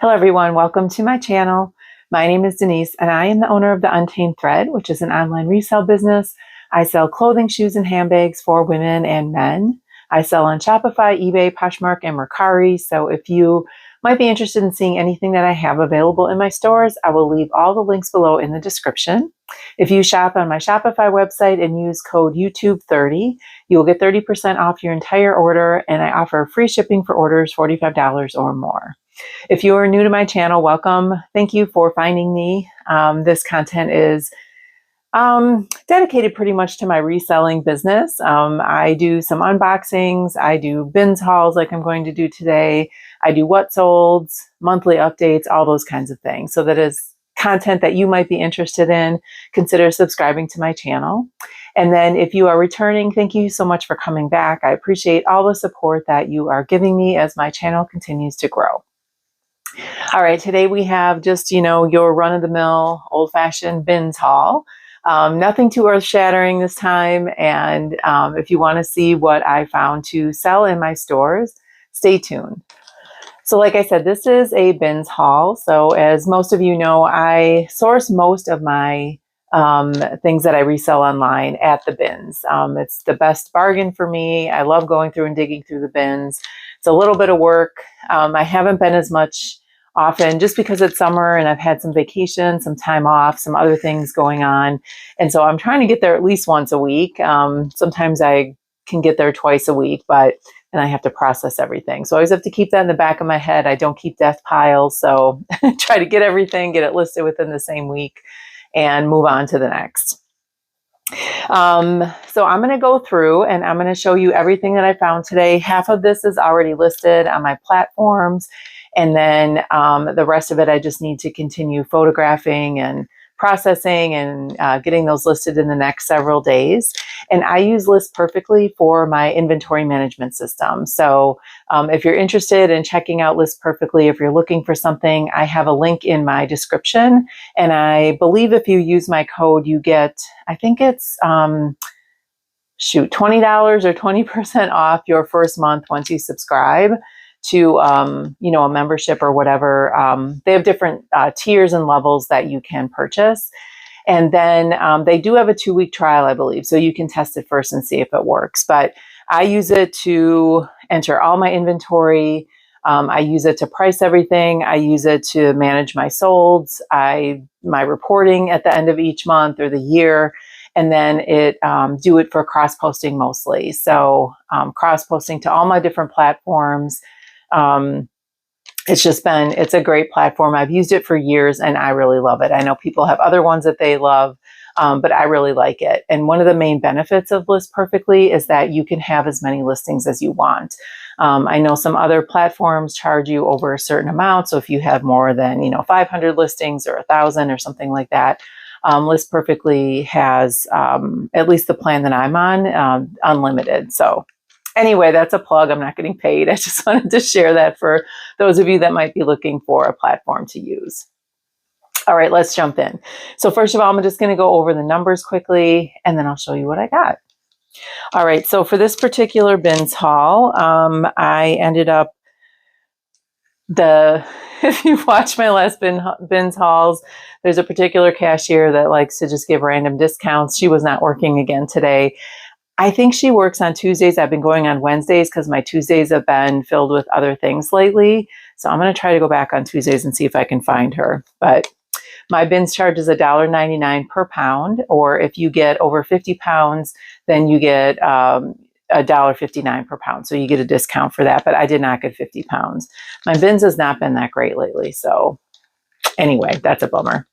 Hello everyone, welcome to my channel. My name is Denise and I am the owner of the Untamed Thread, which is an online resale business. I sell clothing, shoes, and handbags for women and men. I sell on Shopify, eBay, Poshmark, and Mercari. So if you might be interested in seeing anything that I have available in my stores, I will leave all the links below in the description. If you shop on my Shopify website and use code YouTube30, you will get 30% off your entire order, and I offer free shipping for orders $45 or more. If you are new to my channel, welcome. Thank you for finding me. This content is dedicated pretty much to my reselling business. I do some unboxings. I do bins hauls like I'm going to do today. I do what solds, monthly updates, all those kinds of things. So that is content that you might be interested in. Consider subscribing to my channel. And then if you are returning, thank you so much for coming back. I appreciate all the support that you are giving me as my channel continues to grow. All right, today we have just, your run-of-the-mill, old-fashioned bins haul. Nothing too earth-shattering this time. And if you want to see what I found to sell in my stores, stay tuned. So like I said, this is a bins haul. So as most of you know, I source most of my things that I resell online at the bins. It's the best bargain for me. I love going through and digging through the bins. It's a little bit of work. I haven't been as much often just because it's summer and I've had some vacation, some time off, some other things going on. And so I'm trying to get there at least once a week. Sometimes I can get there twice a week, but then I have to process everything. So I always have to keep that in the back of my head. I don't keep death piles. So try to get everything, get it listed within the same week and move on to the next. So I'm going to go through and I'm going to show you everything that I found today. Half of this is already listed on my platforms. And then the rest of it, I just need to continue photographing and processing and getting those listed in the next several days. And I use List Perfectly for my inventory management system. So if you're interested in checking out List Perfectly, if you're looking for something, I have a link in my description. And I believe if you use my code, you get, I think it's, $20 or 20% off your first month once you subscribe to, a membership or whatever. They have different tiers and levels that you can purchase. And then they do have a 2-week trial, I believe. So you can test it first and see if it works. But I use it to enter all my inventory. I use it to price everything. I use it to manage my solds, my reporting at the end of each month or the year. And then do it for cross-posting mostly. So cross-posting to all my different platforms. It's a great platform. I've used it for years and I really love it. I know people have other ones that they love, but I really like it. And one of the main benefits of List Perfectly is that you can have as many listings as you want. I know some other platforms charge you over a certain amount. So if you have more than, 500 listings or 1,000 or something like that, List Perfectly has, at least the plan that I'm on, unlimited. So anyway, that's a plug. I'm not getting paid. I just wanted to share that for those of you that might be looking for a platform to use. All right, let's jump in. So first of all, I'm just going to go over the numbers quickly, and then I'll show you what I got. All right, so for this particular bins haul, I ended up if you watch my last bins hauls, there's a particular cashier that likes to just give random discounts. She was not working again today. I think she works on Tuesdays. I've been going on Wednesdays because my Tuesdays have been filled with other things lately. So I'm going to try to go back on Tuesdays and see if I can find her. But my bins charge is $1.99 per pound, or if you get over 50 pounds, then you get $1.59 per pound. So you get a discount for that, but I did not get 50 pounds. My bins has not been that great lately. So anyway, that's a bummer.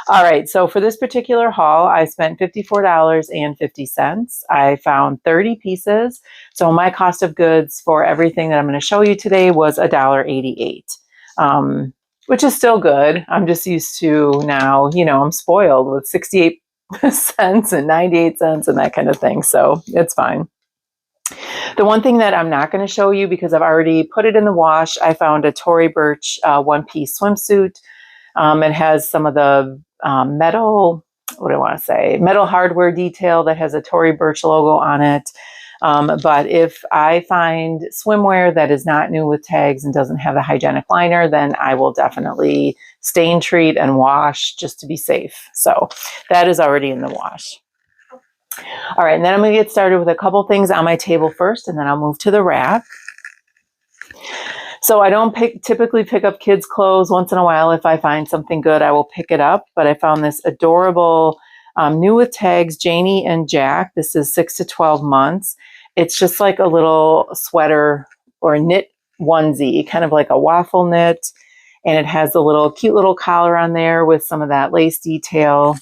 All right, so for this particular haul, I spent $54.50. I found 30 pieces. So my cost of goods for everything that I'm going to show you today was $1.88, which is still good. I'm just used to now, I'm spoiled with 68 cents and 98 cents and that kind of thing. So it's fine. The one thing that I'm not going to show you because I've already put it in the wash, I found a Tory Burch one-piece swimsuit. It has some of the metal hardware detail that has a Tory Burch logo on it. But if I find swimwear that is not new with tags and doesn't have the hygienic liner, then I will definitely stain treat and wash just to be safe. So that is already in the wash. All right, and then I'm going to get started with a couple things on my table first, and then I'll move to the rack. So I don't typically pick up kids' clothes. Once in a while, if I find something good, I will pick it up. But I found this adorable new with tags, Janie and Jack. This is 6 to 12 months. It's just like a little sweater or a knit onesie, kind of like a waffle knit. And it has a little cute little collar on there with some of that lace detail.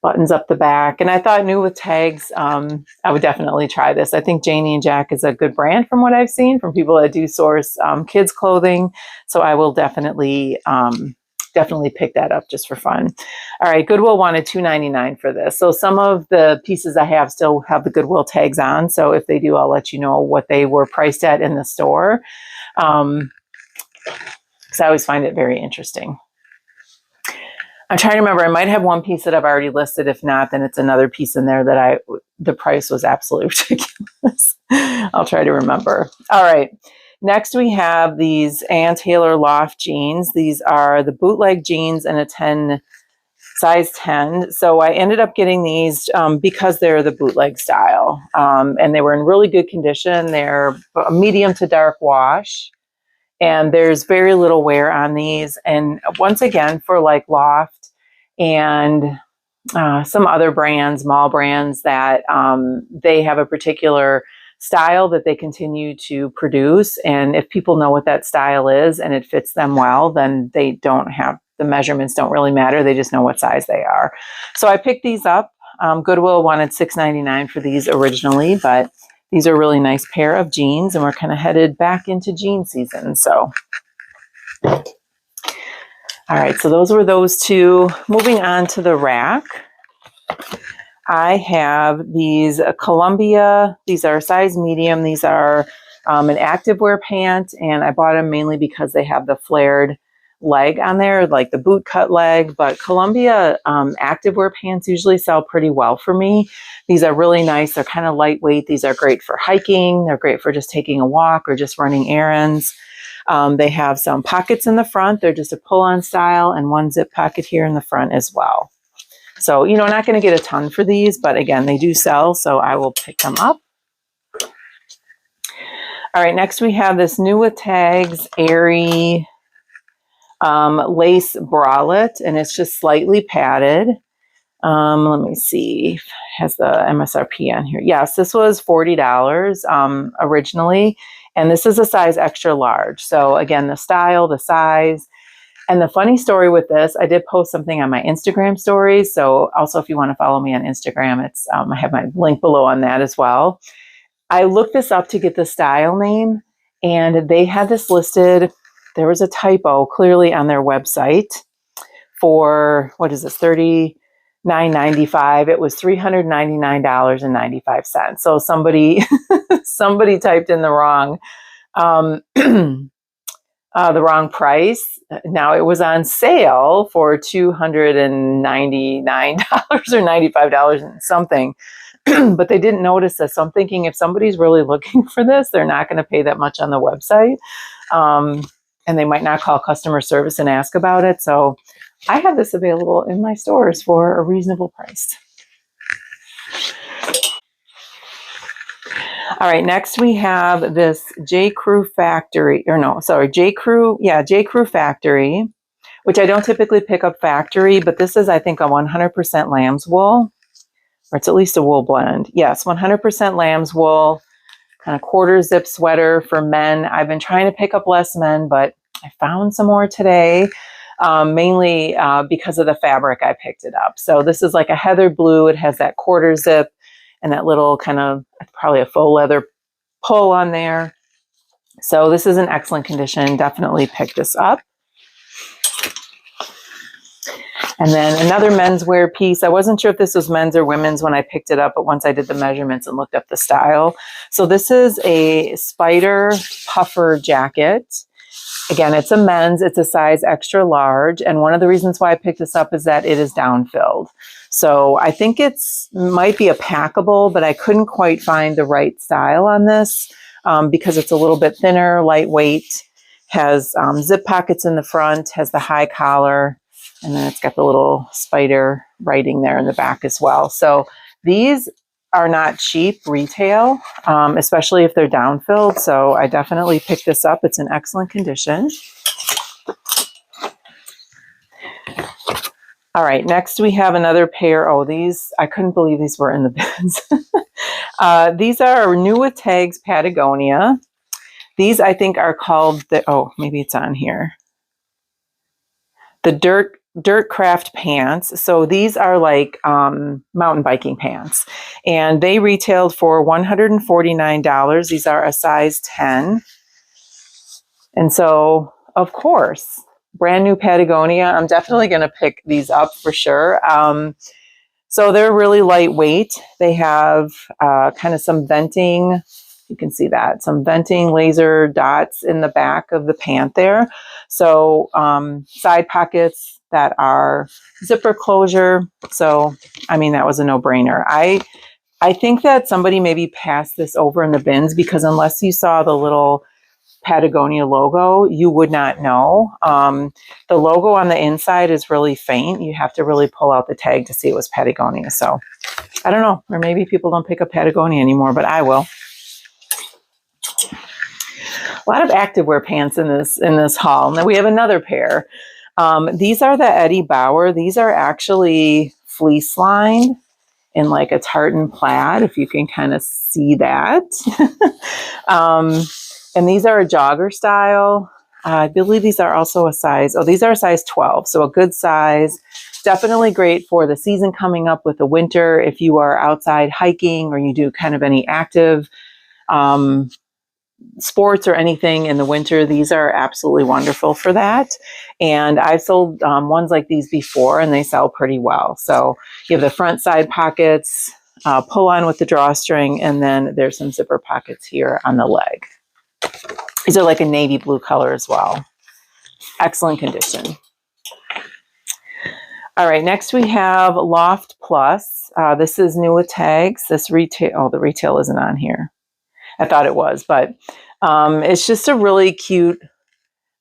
Buttons up the back. And I thought new with tags, I would definitely try this. I think Janie and Jack is a good brand from what I've seen from people that do source kids clothing. So I will definitely pick that up just for fun. All right, Goodwill wanted $2.99 for this. So some of the pieces I have still have the Goodwill tags on. So if they do, I'll let you know what they were priced at in the store. Because I always find it very interesting. I'm trying to remember, I might have one piece that I've already listed. If not, then it's another piece in there that the price was absolutely ridiculous. I'll try to remember. All right. Next we have these Ann Taylor Loft jeans. These are the bootleg jeans in a size 10. So I ended up getting these because they're the bootleg style. And they were in really good condition. They're a medium to dark wash. And there's very little wear on these. And once again, for like Loft and some other brands, mall brands, that they have a particular style that they continue to produce. And if people know what that style is and it fits them well, then they don't have, the measurements don't really matter. They just know what size they are. So I picked these up. Goodwill wanted $6.99 for these originally, but these are a really nice pair of jeans, and we're kind of headed back into jean season. So, all right, so those were those two. Moving on to the rack, I have these Columbia. These are size medium. These are an activewear pant, and I bought them mainly because they have the flared leg on there, like the boot cut leg. But Columbia activewear pants usually sell pretty well for me. These are really nice. They're kind of lightweight. These are great for hiking. They're great for just taking a walk or just running errands. They have some pockets in the front. They're just a pull-on style, and one zip pocket here in the front as well. So, you know, I'm not going to get a ton for these, but again, they do sell, so I will pick them up. All right, next we have this new with tags, airy lace bralette, and it's just slightly padded. Let me see, has the MSRP on here. Yes, this was $40 originally, and this is a size extra large. So again, the style, the size, and the funny story with this, I did post something on my Instagram stories. So also, if you want to follow me on Instagram, it's I have my link below on that as well. I looked this up to get the style name, and they had this listed. There was a typo clearly on their website for, what is this, $39.95. It was $399.95. So somebody typed in the wrong price. Now it was on sale for $299 or $95 and something. But they didn't notice this. So I'm thinking, if somebody's really looking for this, they're not going to pay that much on the website. And they might not call customer service and ask about it. So I have this available in my stores for a reasonable price. All right, next we have this J. Crew Factory, J. Crew Factory, which I don't typically pick up factory, but this is, I think, a 100% lamb's wool, or it's at least a wool blend. Yes, 100% lamb's wool, kind of quarter zip sweater for men. I've been trying to pick up less men, but I found some more today, mainly because of the fabric I picked it up. So this is like a heather blue. It has that quarter zip and that little kind of, probably a faux leather pull on there. So this is in excellent condition. Definitely pick this up. And then another menswear piece. I wasn't sure if this was men's or women's when I picked it up, but once I did the measurements and looked up the style. So this is a spider puffer jacket. Again, it's a men's, it's a size extra large. And one of the reasons why I picked this up is that it is down-filled. So I think might be a packable, but I couldn't quite find the right style on this because it's a little bit thinner, lightweight, has zip pockets in the front, has the high collar, and then it's got the little spider writing there in the back as well. So these are not cheap retail, especially if they're down-filled. So I definitely picked this up. It's in excellent condition. All right, next we have another pair. Oh, these, I couldn't believe these were in the bins. These are new with tags Patagonia. These I think are called maybe it's on here. The Dirt Craft pants. So these are like mountain biking pants, and they retailed for $149. These are a size 10. And so, of course, brand new Patagonia. I'm definitely going to pick these up for sure. So they're really lightweight. They have kind of some venting. You can see that, some venting laser dots in the back of the pant there. So side pockets that are zipper closure. So, I mean, that was a no-brainer. I think that somebody maybe passed this over in the bins because unless you saw the little Patagonia logo, you would not know. The logo on the inside is really faint. You have to really pull out the tag to see it was Patagonia. So I don't know, or maybe people don't pick up Patagonia anymore, but I will. A lot of activewear pants in this haul. And then we have another pair. These are the Eddie Bauer. These are actually fleece lined in like a tartan plaid, if you can kind of see that. And these are a jogger style. I believe these are also these are a size 12. So a good size. Definitely great for the season coming up with the winter. If you are outside hiking or you do kind of any active sports or anything in the winter, these are absolutely wonderful for that. And I've sold ones like these before and they sell pretty well. So you have the front side pockets, pull on with the drawstring, and then there's some zipper pockets here on the leg. These are like a navy blue color as well. Excellent condition. All right, next we have Loft Plus. This is new with tags. This retail, the retail isn't on here. I thought it was, but it's just a really cute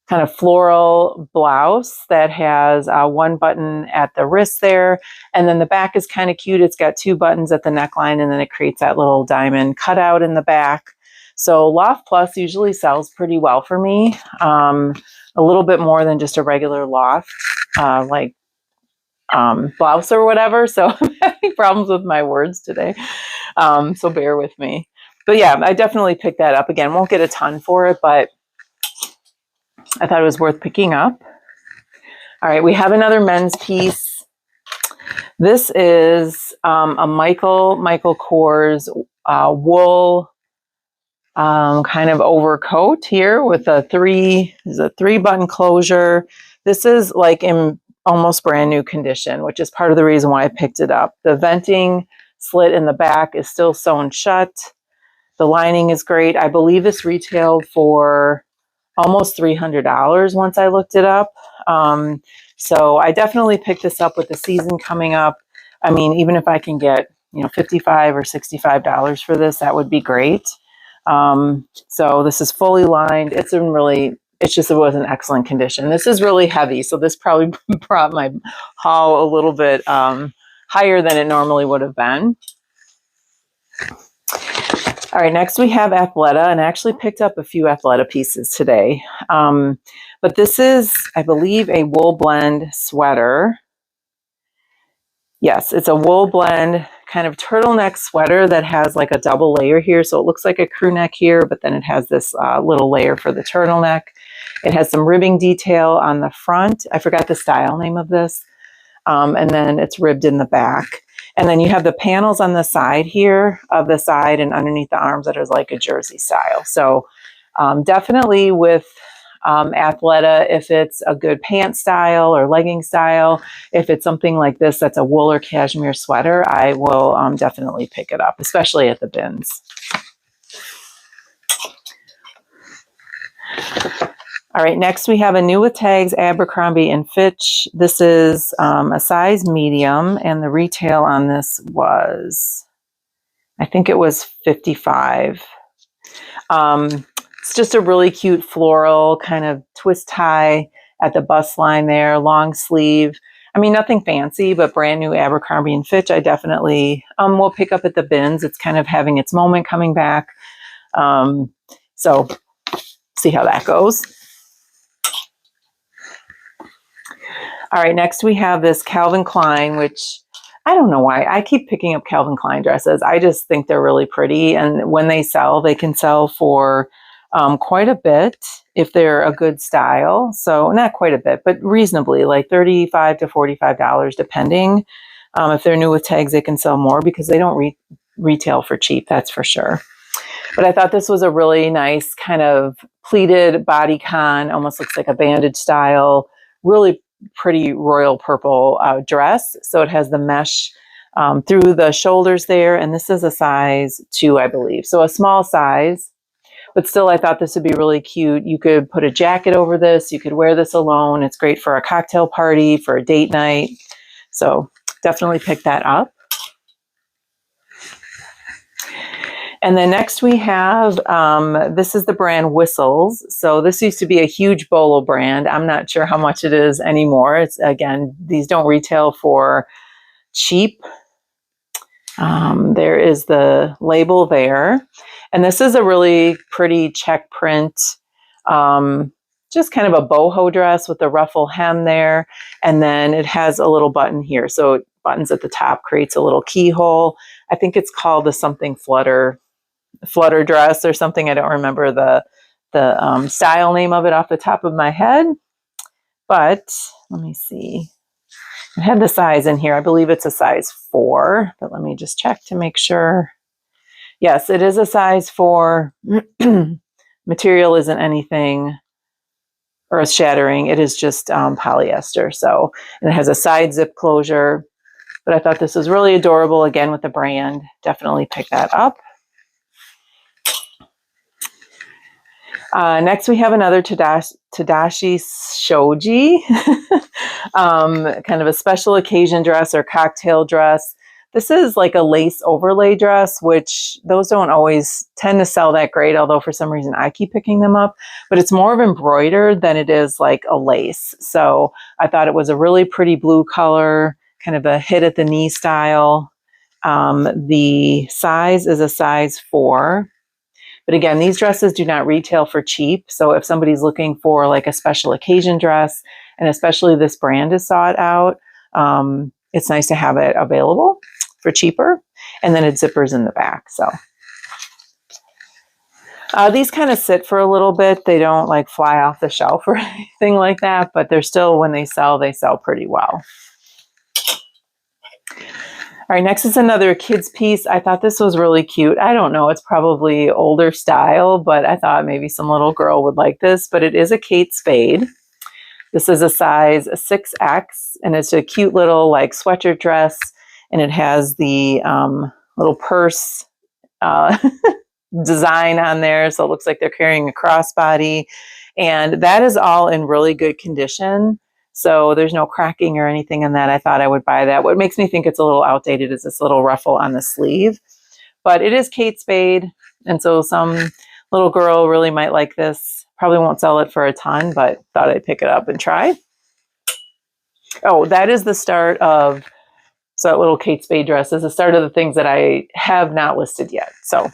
kind of floral blouse that has one button at the wrist there. And then the back is kind of cute. It's got two buttons at the neckline, and then it creates that little diamond cutout in the back. So Loft Plus usually sells pretty well for me. A little bit more than just a regular Loft, blouse or whatever. So I'm having problems with my words today. So bear with me. But yeah, I definitely picked that up. Again, won't get a ton for it, but I thought it was worth picking up. All right, we have another men's piece. This is a Michael Kors wool kind of overcoat here with a three button closure. This is like in almost brand new condition, which is part of the reason why I picked it up. The venting slit in the back is still sewn shut. The lining is great. I believe this retailed for almost $300 once I looked it up. So I definitely picked this up with the season coming up. I mean, even if I can get, $55 or $65 for this, that would be great. So this is fully lined. It was in excellent condition. This is really heavy, so this probably brought my haul a little bit higher than it normally would have been. All right, next we have Athleta, and I actually picked up a few Athleta pieces today. But this is, I believe, a wool blend sweater. Yes, it's a wool blend kind of turtleneck sweater that has like a double layer here. So it looks like a crew neck here, but then it has this little layer for the turtleneck. It has some ribbing detail on the front. I forgot the style name of this. And then it's ribbed in the back. And then you have the panels on the side here of the side and underneath the arms that is like a jersey style. So definitely with Athleta, if it's a good pant style or legging style, if it's something like this that's a wool or cashmere sweater, I will definitely pick it up, especially at the bins. All right, next we have a new with tags, Abercrombie and Fitch. This is a size medium, and the retail on this was, I think it was $55. It's just a really cute floral kind of twist tie at the bust line there, long sleeve. I mean, nothing fancy, but brand new Abercrombie and Fitch. I definitely will pick up at the bins. It's kind of having its moment coming back. So see how that goes. All right, next we have this Calvin Klein, which I don't know why. I keep picking up Calvin Klein dresses. I just think they're really pretty. And when they sell, they can sell for quite a bit if they're a good style. So not quite a bit, but reasonably, like $35 to $45 depending. If they're new with tags, they can sell more because they don't retail for cheap, that's for sure. But I thought this was a really nice kind of pleated bodycon, almost looks like a bandage style, really pretty royal purple dress. So it has the mesh through the shoulders there. And this is a size 2, I believe. So a small size. But still, I thought this would be really cute. You could put a jacket over this. You could wear this alone. It's great for a cocktail party, for a date night. So definitely pick that up. And then next we have, this is the brand Whistles. So this used to be a huge bolo brand. I'm not sure how much it is anymore. It's, again, these don't retail for cheap. There is the label there. And this is a really pretty check print, just kind of a boho dress with a ruffle hem there. And then it has a little button here. So it buttons at the top, creates a little keyhole. I think it's called the something flutter dress or something. I don't remember the style name of it off the top of my head. But let me see. I had the size in here. I believe it's a size 4, but let me just check to make sure. Yes, it is a size 4. Material isn't anything earth-shattering. It is just polyester. So, and it has a side zip closure. But I thought this was really adorable. Again, with the brand, definitely pick that up. Next, we have another Tadashi Shoji, kind of a special occasion dress or cocktail dress. This is like a lace overlay dress, which those don't always tend to sell that great, although for some reason I keep picking them up. But it's more of embroidered than it is like a lace. So I thought it was a really pretty blue color, kind of a hit at the knee style. The size is a size 4. But again, these dresses do not retail for cheap. So if somebody's looking for like a special occasion dress, and especially this brand is sought out, it's nice to have it available for cheaper. And then it zippers in the back. So these kind of sit for a little bit. They don't like fly off the shelf or anything like that, but they're still, when they sell pretty well. All right, next is another kids piece. I thought this was really cute. I don't know, it's probably older style, but I thought maybe some little girl would like this, but it is a Kate Spade. This is a size 6X, and it's a cute little like sweatshirt dress, and it has the little purse design on there, so it looks like they're carrying a crossbody, and that is all in really good condition. So there's no cracking or anything in that. I thought I would buy that. What makes me think it's a little outdated is this little ruffle on the sleeve. But it is Kate Spade, and so some little girl really might like this. Probably won't sell it for a ton, but thought I'd pick it up and try. Oh, that is the start of, so that little Kate Spade dress is the start of the things that I have not listed yet. So, all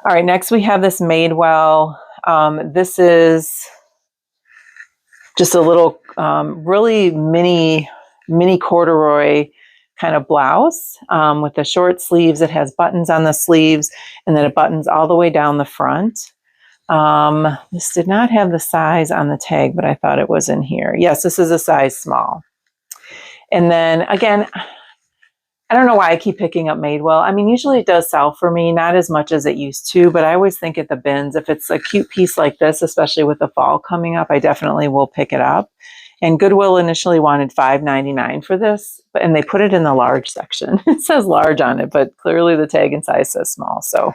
right, next we have this Madewell. This is just a little really mini corduroy kind of blouse with the short sleeves. It has buttons on the sleeves, and then it buttons all the way down the front. This did not have the size on the tag, but I thought it was in here. Yes, this is a size small. And then again, I don't know why I keep picking up Madewell. I mean, usually it does sell for me, not as much as it used to, but I always think at the bins, if it's a cute piece like this, especially with the fall coming up, I definitely will pick it up. And Goodwill initially wanted $5.99 for this, and they put it in the large section. It says large on it, but clearly the tag and size says small. So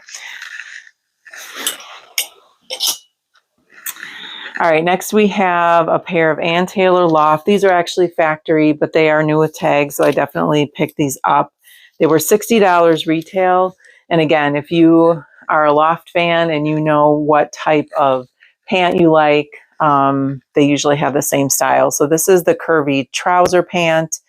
All right, next we have a pair of Ann Taylor Loft. These are actually factory, but they are new with tags, so I definitely picked these up. They were $60 retail. And again, if you are a Loft fan and you know what type of pant you like, they usually have the same style. So this is the curvy trouser pant.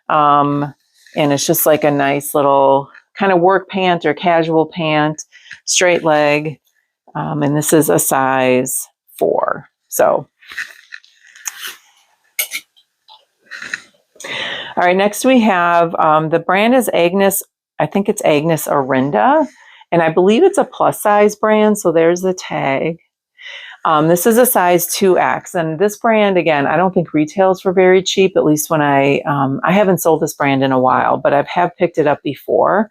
And it's just like a nice little kind of work pant or casual pant, straight leg. And this is a size 4. So, all right, next we have, the brand is Agnes, I think it's Agnes Orinda, and I believe it's a plus size brand. So there's the tag. This is a size 2X, and this brand, again, I don't think retails for very cheap, at least when I haven't sold this brand in a while, but I have picked it up before.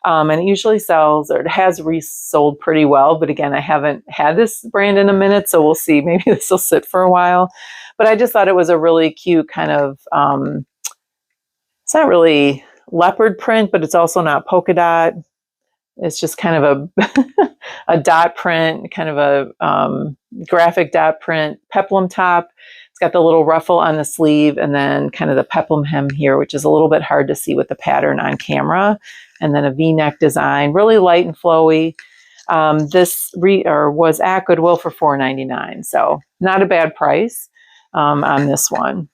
And it usually sells, or it has resold pretty well. But again, I haven't had this brand in a minute, so we'll see. Maybe this will sit for a while. But I just thought it was a really cute kind of, it's not really leopard print, but it's also not polka dot. It's just kind of a dot print, kind of a graphic dot print peplum top. It's got the little ruffle on the sleeve and then kind of the peplum hem here, which is a little bit hard to see with the pattern on camera. And then a V-neck design, really light and flowy. This was at Goodwill for $4.99, so not a bad price on this one.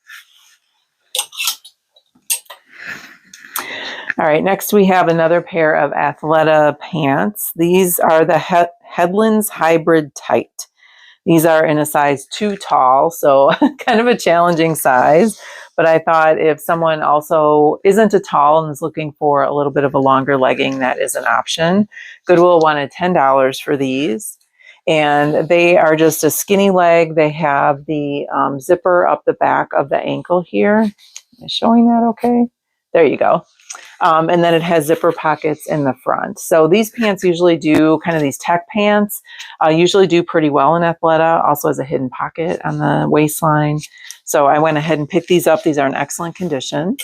All right, next we have another pair of Athleta pants. These are the Headlands Hybrid Tight. These are in a size 2 tall, so kind of a challenging size. But I thought if someone also isn't a tall and is looking for a little bit of a longer legging, that is an option. Goodwill wanted $10 for these. And they are just a skinny leg. They have the zipper up the back of the ankle here. Am I showing that okay? There you go. And then it has zipper pockets in the front. So these pants usually do, kind of these tech pants, usually do pretty well in Athleta. Also has a hidden pocket on the waistline. So I went ahead and picked these up. These are in excellent condition.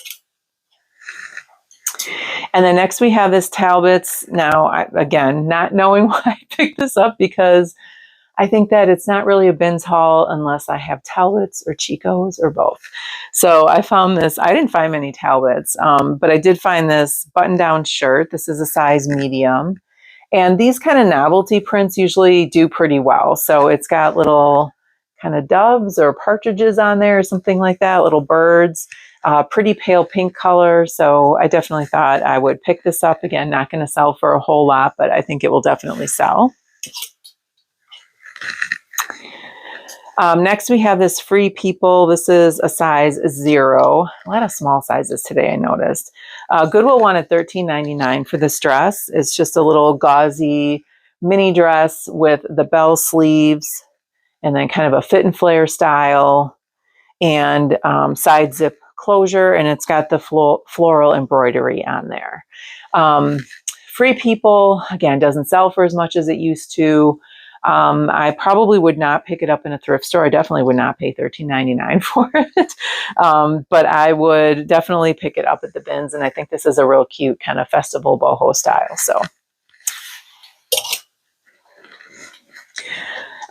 And then next we have this Talbot's. Now, again, not knowing why I picked this up, because I think that it's not really a bins haul unless I have Talbots or Chicos or both. So I found this. I didn't find many Talbots, but I did find this button-down shirt. This is a size medium. And these kind of novelty prints usually do pretty well. So it's got little kind of doves or partridges on there or something like that, little birds, pretty pale pink color. So I definitely thought I would pick this up. Again, not going to sell for a whole lot, but I think it will definitely sell. Next, we have this Free People. This is a size 0. A lot of small sizes today, I noticed. Goodwill wanted $13.99 for this dress. It's just a little gauzy mini dress with the bell sleeves and then kind of a fit and flare style and side zip closure. And it's got the floral embroidery on there. Free People, again, doesn't sell for as much as it used to. I probably would not pick it up in a thrift store. I definitely would not pay $13.99 for it. But I would definitely pick it up at the bins. And I think this is a real cute kind of festival boho style. So,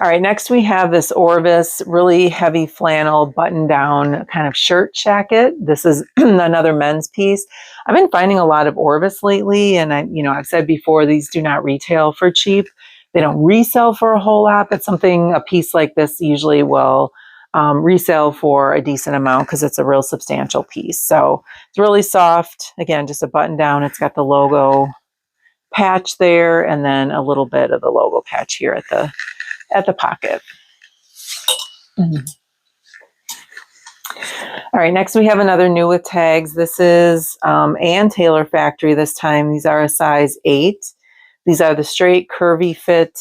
all right, next we have this Orvis really heavy flannel button down kind of shirt jacket. This is another men's piece. I've been finding a lot of Orvis lately. And I've said before, these do not retail for cheap. They don't resell for a whole lot, but a piece like this usually will resell for a decent amount because it's a real substantial piece. So it's really soft. Again, just a button down. It's got the logo patch there and then a little bit of the logo patch here at the pocket. Mm-hmm. All right, next we have another new with tags. This is Ann Taylor Factory this time. These are a size 8. These are the straight curvy fit,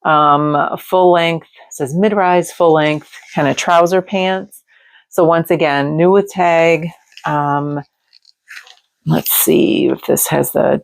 full length, it says mid-rise full length kind of trouser pants. So once again, new with tag. Let's see if this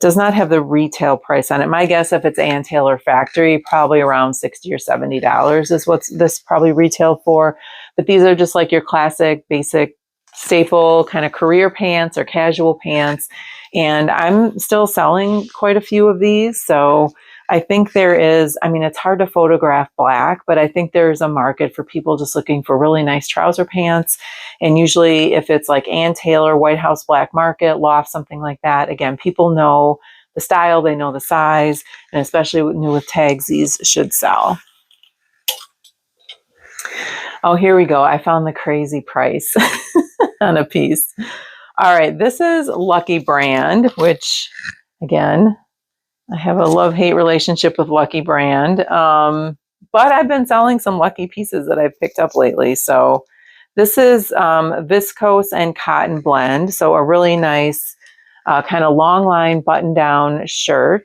does not have the retail price on it. My guess, if it's Ann Taylor Factory, probably around $60 or $70 is what this probably retail for. But these are just like your classic, basic, staple kind of career pants or casual pants. And I'm still selling quite a few of these. So I think there is, I mean, it's hard to photograph black, but I think there's a market for people just looking for really nice trouser pants. And usually if it's like Ann Taylor, White House Black Market, Loft, something like that, again, people know the style, they know the size, and especially with tags, these should sell. Oh, here we go. I found the crazy price on a piece. All right, this is Lucky Brand, which again, I have a love-hate relationship with Lucky Brand, but I've been selling some Lucky pieces that I've picked up lately. So this is viscose and cotton blend. So a really nice kind of long line button-down shirt.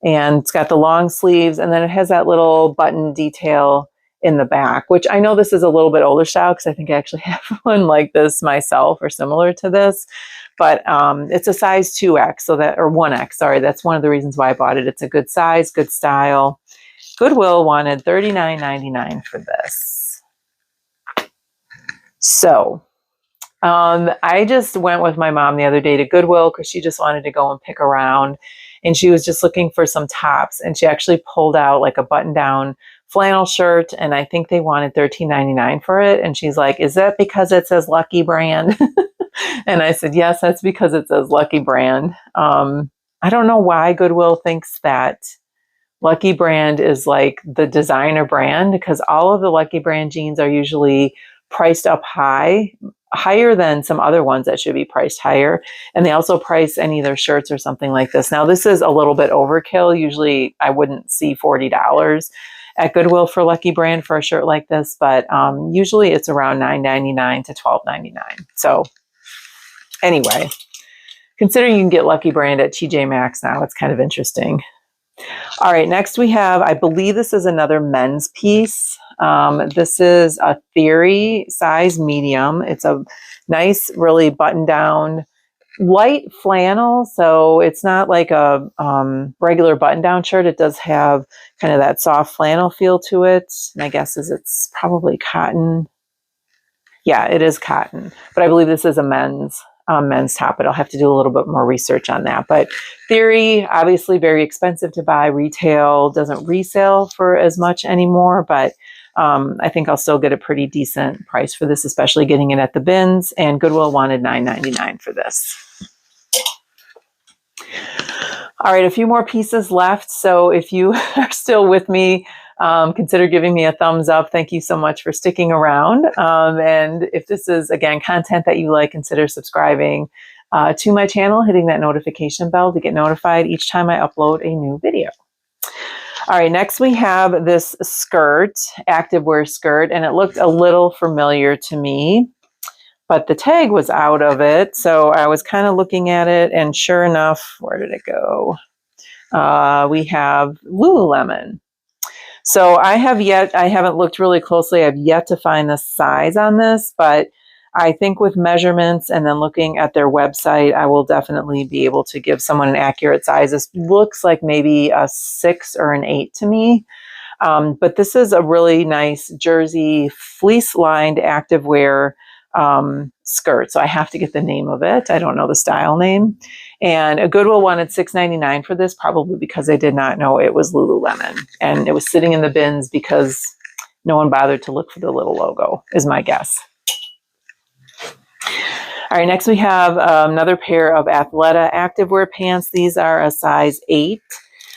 And it's got the long sleeves, and then it has that little button detail in the back, which I know this is a little bit older style because I think I actually have one like this myself or similar to this. But it's a size 2X, so that, or 1X, sorry, that's one of the reasons why I bought it. It's a good size, good style. Goodwill wanted $39.99 for this. So I just went with my mom the other day to Goodwill because she just wanted to go and pick around. And she was just looking for some tops. And she actually pulled out like a button-down flannel shirt. And I think they wanted $13.99 for it. And she's like, is that because it says Lucky Brand? And I said, yes, that's because it says Lucky Brand. I don't know why Goodwill thinks that Lucky Brand is like the designer brand, because all of the Lucky Brand jeans are usually priced up higher than some other ones that should be priced higher. And they also price any of their shirts or something like this. Now, this is a little bit overkill. Usually I wouldn't see $40 at Goodwill for Lucky Brand for a shirt like this, but usually it's around $9.99 to $12.99. So anyway, considering you can get Lucky Brand at TJ Maxx now, it's kind of interesting. All right, next we have, I believe this is another men's piece. This is a Theory size medium. It's a nice, really buttoned down, light flannel. So it's not like a regular button down shirt. It does have kind of that soft flannel feel to it. My guess is it's probably cotton. Yeah, it is cotton, but I believe this is a men's top, but I'll have to do a little bit more research on that. But Theory, obviously very expensive to buy. Retail doesn't resell for as much anymore, but I think I'll still get a pretty decent price for this, especially getting it at the bins. And Goodwill wanted $9.99 for this. All right, a few more pieces left. So if you are still with me, consider giving me a thumbs up. Thank you so much for sticking around. And if this is, again, content that you like, consider subscribing to my channel, hitting that notification bell to get notified each time I upload a new video. All right, next we have this skirt, activewear skirt, and it looked a little familiar to me, but the tag was out of it. So I was kind of looking at it, and sure enough, where did it go? We have Lululemon. So I haven't looked really closely. I've yet to find the size on this, but I think with measurements and then looking at their website, I will definitely be able to give someone an accurate size. This looks like maybe a 6 or an 8 to me. But this is a really nice jersey fleece-lined activewear skirt. So I have to get the name of it. I don't know the style name. And a Goodwill wanted $6.99 for this, probably because I did not know it was Lululemon. And it was sitting in the bins because no one bothered to look for the little logo, is my guess. All right, next we have another pair of Athleta activewear pants. These are a size 8.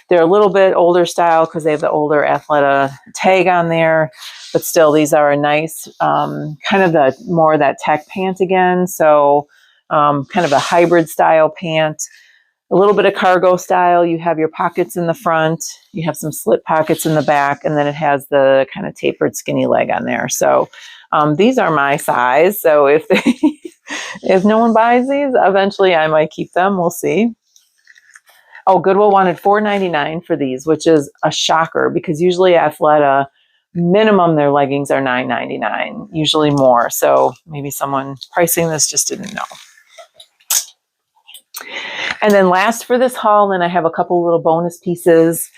They're a little bit older style because they have the older Athleta tag on there, but still these are a nice kind of more of that tech pant again. So kind of a hybrid style pant, a little bit of cargo style. You have your pockets in the front, you have some slit pockets in the back, and then it has the kind of tapered skinny leg on there. So these are my size. So if if no one buys these, eventually I might keep them. We'll see. Oh, Goodwill wanted $4.99 for these, which is a shocker because usually Athleta, minimum their leggings are $9.99, usually more. So maybe someone pricing this just didn't know. And then last for this haul, and I have a couple little bonus pieces.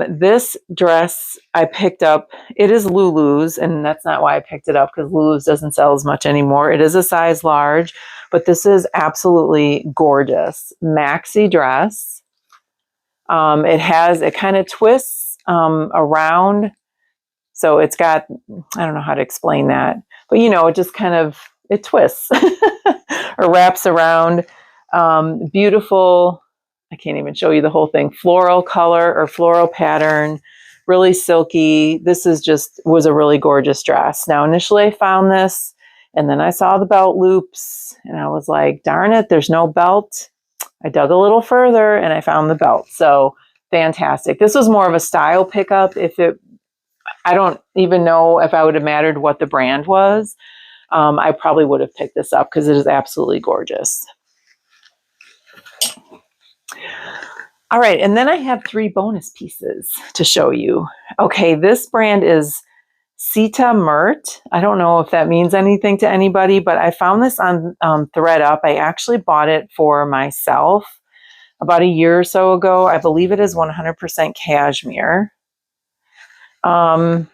This dress I picked up, it is Lulu's, and that's not why I picked it up because Lulu's doesn't sell as much anymore. It is a size large, but this is absolutely gorgeous. Maxi dress. It kind of twists around. So it's got, I don't know how to explain that, but it just kind of, it twists or wraps around. Beautiful, I can't even show you the whole thing, floral color or floral pattern, really silky. This was a really gorgeous dress. Now, initially I found this and then I saw the belt loops and I was like, darn it, there's no belt. I dug a little further and I found the belt. So fantastic. This was more of a style pickup. I don't even know if I would have mattered what the brand was. I probably would have picked this up because it is absolutely gorgeous. All right, and then I have 3 bonus pieces to show you. Okay, this brand is Sita Mert. I don't know if that means anything to anybody, but I found this on ThreadUp. I actually bought it for myself about a year or so ago. I believe it is 100% cashmere. I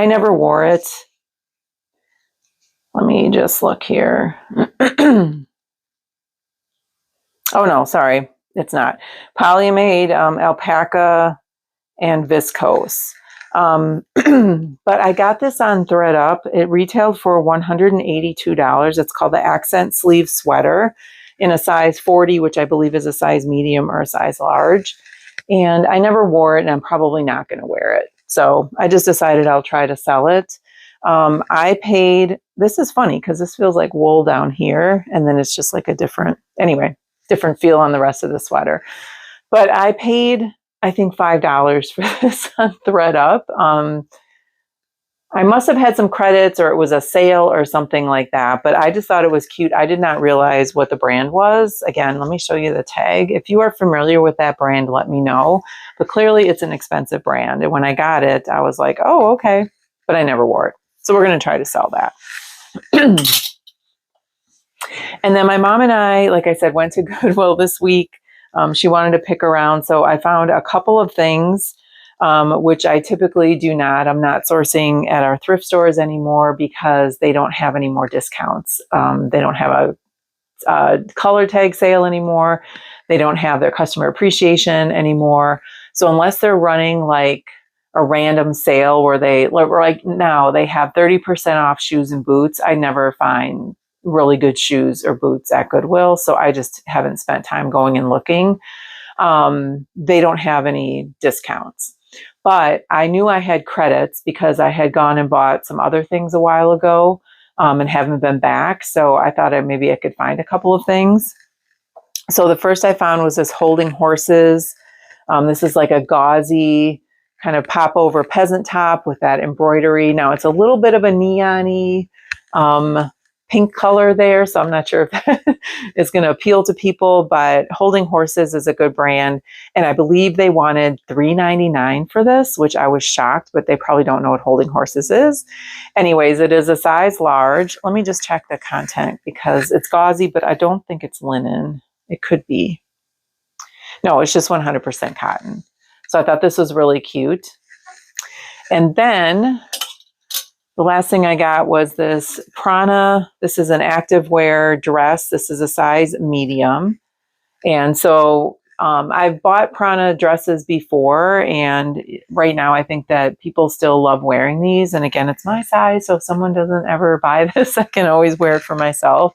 never wore it. Let me just look here. Oh no, sorry, it's not. Polyamide, alpaca, and viscose. But I got this on ThreadUp. It retailed for $182. It's called the Accent Sleeve Sweater in a size 40, which I believe is a size medium or a size large. And I never wore it, and I'm probably not going to wear it. So I just decided I'll try to sell it. I paid, this is funny because this feels like wool down here, and then it's just like a different feel on the rest of the sweater. But I paid, I think, $5 for this on ThreadUp. I must have had some credits or it was a sale or something like that, but I just thought it was cute. I did not realize what the brand was. Again, let me show you the tag. If you are familiar with that brand, let me know. But clearly it's an expensive brand. And when I got it, I was like, oh, okay. But I never wore it. So we're going to try to sell that. And then my mom and I, like I said, went to Goodwill this week. She wanted to pick around. So I found a couple of things, which I typically do not. I'm not sourcing at our thrift stores anymore because they don't have any more discounts. They don't have a color tag sale anymore. They don't have their customer appreciation anymore. So unless they're running like a random sale where like now they have 30% off shoes and boots, I never find really good shoes or boots at Goodwill. So I just haven't spent time going and looking. They don't have any discounts. But I knew I had credits because I had gone and bought some other things a while ago and haven't been back. So I thought maybe I could find a couple of things. So the first I found was this Holding Horses. This is like a gauzy kind of pop over peasant top with that embroidery. Now it's a little bit of a neon-y pink color there, so I'm not sure if that is going to appeal to people, but Holding Horses is a good brand, and I believe they wanted $3.99 for this, which I was shocked, but they probably don't know what Holding Horses is. Anyways, it is a size large. Let me just check the content because it's gauzy, but I don't think it's linen. It could be. No, it's just 100% cotton. So I thought this was really cute. And then the last thing I got was this Prana. This is an activewear dress. This is a size medium. And so I've bought Prana dresses before, and right now I think that people still love wearing these. And again, it's my size, so if someone doesn't ever buy this, I can always wear it for myself.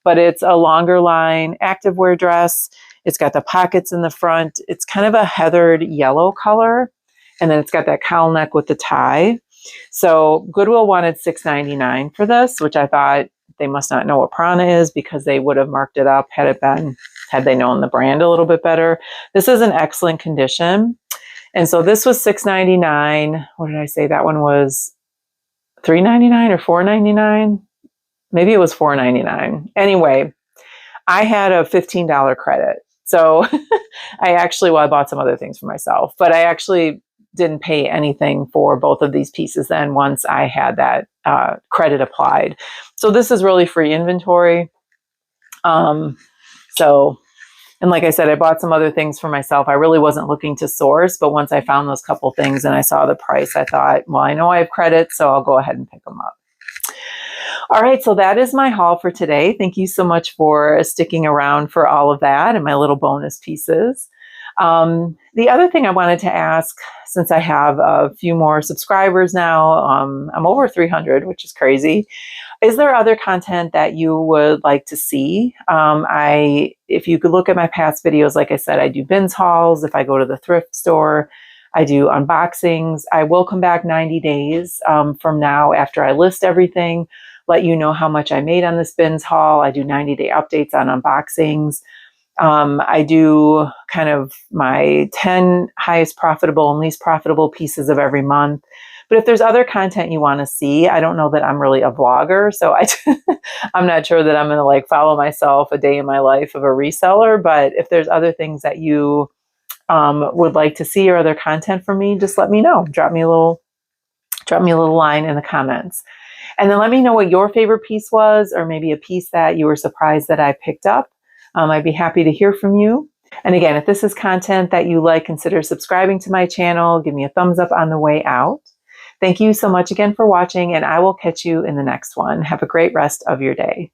But it's a longer line activewear dress. It's got the pockets in the front. It's kind of a heathered yellow color. And then it's got that cowl neck with the tie. So Goodwill wanted $6.99 for this, which I thought they must not know what Prana is because they would have marked it up had they known the brand a little bit better. This is in excellent condition. And so this was $6.99. What did I say? That one was $3.99 or $4.99? Maybe it was $4.99. Anyway, I had a $15 credit. So I bought some other things for myself, but I actually didn't pay anything for both of these pieces then once I had that credit applied. So this is really free inventory. And like I said, I bought some other things for myself. I really wasn't looking to source, but once I found those couple things and I saw the price, I thought, well, I know I have credit, so I'll go ahead and pick them up. All right, so that is my haul for today. Thank you so much for sticking around for all of that and my little bonus pieces. The other thing I wanted to ask, since I have a few more subscribers now, I'm over 300, which is crazy. Is there other content that you would like to see? If you could look at my past videos, like I said, I do bins hauls. If I go to the thrift store, I do unboxings. I will come back 90 days from now after I list everything, let you know how much I made on this bins haul. I do 90-day updates on unboxings. I do kind of my 10 highest profitable and least profitable pieces of every month. But if there's other content you want to see, I don't know that I'm really a vlogger, so I'm not sure that I'm going to like follow myself a day in my life of a reseller. But if there's other things that you would like to see or other content from me, just let me know. Drop me a little line in the comments. And then let me know what your favorite piece was, or maybe a piece that you were surprised that I picked up. I'd be happy to hear from you. And again, if this is content that you like, consider subscribing to my channel. Give me a thumbs up on the way out. Thank you so much again for watching, and I will catch you in the next one. Have a great rest of your day.